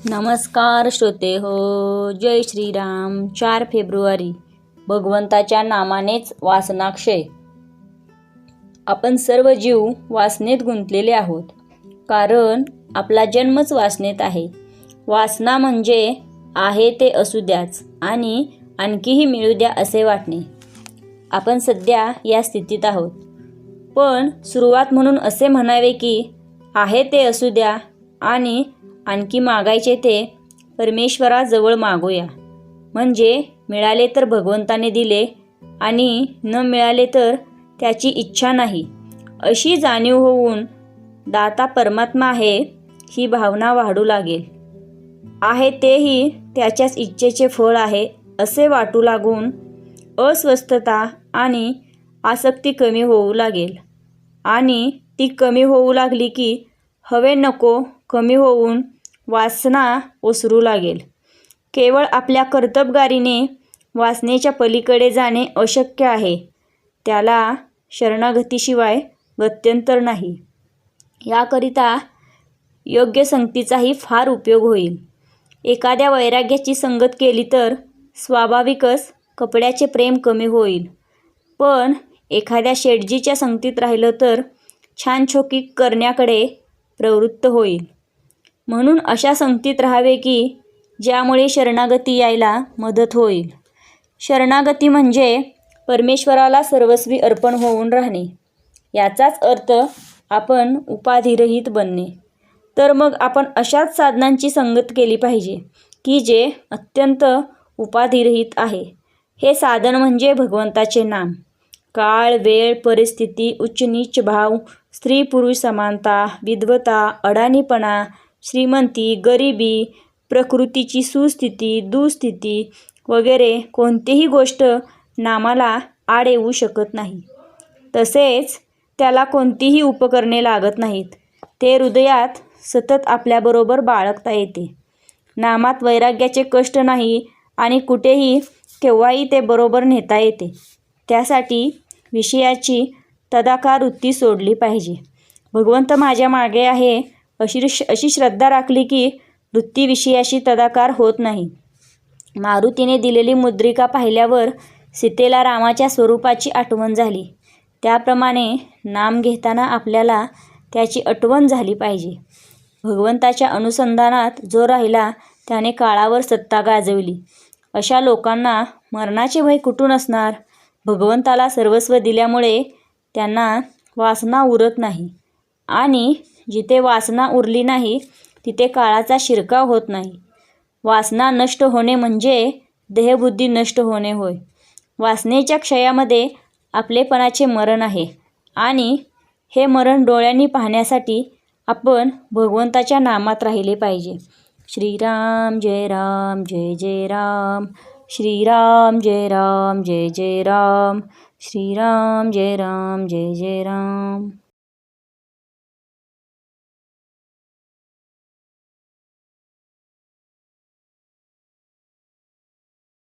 नमस्कार श्रोते हो. जय श्रीराम. 4 फेब्रुवारी भगवंताच्या नामानेच वासनाक्षय. आपण सर्व जीव वासनेत गुंतलेले आहोत, कारण आपला जन्मच वासनेत आहे. वासना म्हणजे आहे ते असू द्याच आणि आणखीही मिळू द्या असे वाटणे. आपण सध्या या स्थितीत आहोत, पण सुरुवात म्हणून असे म्हणावे की आहे ते असू द्या आणि आणखी मागायचे ते परमेश्वराजवळ मागूया. म्हणजे मिळाले तर भगवंताने दिले आणि न मिळाले तर त्याची इच्छा नाही अशी जाणीव होऊन दाता परमात्मा आहे ही भावना वाढू लागेल. आहे तेही त्याच्याच इच्छेचे फळ आहे असे वाटू लागून अस्वस्थता आणि आसक्ती कमी होऊ लागेल. आणि ती कमी होऊ लागली की हवे नको कमी होऊन वासना ओसरू लागेल. केवळ आपल्या कर्तबगारीने वासनेच्या पलीकडे जाणे अशक्य आहे. त्याला शरणागतीशिवाय गत्यंतर नाही. याकरिता योग्य संगतीचाही फार उपयोग होईल. एखाद्या वैराग्याची संगत केली तर स्वाभाविकच कपड्याचे प्रेम कमी होईल, पण एखाद्या शेटजीच्या संगतीत राहिलं तर छानछोकी करण्याकडे प्रवृत्त होईल. म्हणून अशा संगतीत राहावे की ज्यामुळे शरणागती यायला मदत होईल. शरणागती म्हणजे परमेश्वराला सर्वस्वी अर्पण होऊन राहणे. याचाच अर्थ आपण उपाधिरहित बनणे. तर मग आपण अशाच साधनांची संगत केली पाहिजे की जे अत्यंत उपाधिरहित आहे. हे साधन म्हणजे भगवंताचे नाम. काळ, वेळ, परिस्थिती, उच्च-नीच भाव, स्त्री-पुरुष समानता, विधवता, अडाणीपणा, श्रीमंती, गरिबी, प्रकृतीची सुस्थिती, दुःस्थिती वगैरे कोणतीही गोष्ट नामाला आड येऊ शकत नाही. तसेच त्याला कोणतीही उपकरणे लागत नाहीत. ते हृदयात सतत आपल्याबरोबर बाळगता येते. नामात वैराग्याचे कष्ट नाही आणि कुठेही केव्हाही ते बरोबर नेता येते. त्यासाठी विषयाची तदाकार वृत्ती सोडली पाहिजे. भगवंत माझ्या मागे आहे अशी श्रद्धा राखली की वृत्ती विषयाशी तदाकार होत नाही. मारुतीने दिलेली मुद्रिका पाहिल्यावर सीतेला रामाच्या स्वरूपाची आठवण झाली. त्याप्रमाणे नाम घेताना आपल्याला त्याची आठवण झाली पाहिजे. भगवंताच्या अनुसंधानात जो राहिला त्याने काळावर सत्ता गाजवली. अशा लोकांना मरणाचे भय कुठून असणार? भगवंताला सर्वस्व दिल्यामुळे त्यांना वासना उरत नाही. आणि जिथे वासना उरली नाही तिथे काळाचा शिरकाव होत नाही. वासना नष्ट होणे म्हणजे देहबुद्धी नष्ट होणे होय. वासनेच्या क्षयामध्ये आपलेपणाचे मरण आहे आणि हे मरण डोळ्यांनी पाहण्यासाठी आपण भगवंताच्या नामात राहिले पाहिजे. श्रीराम जय राम जय जय राम. श्रीराम जय राम जय जय राम. श्रीराम जय राम जय जय राम.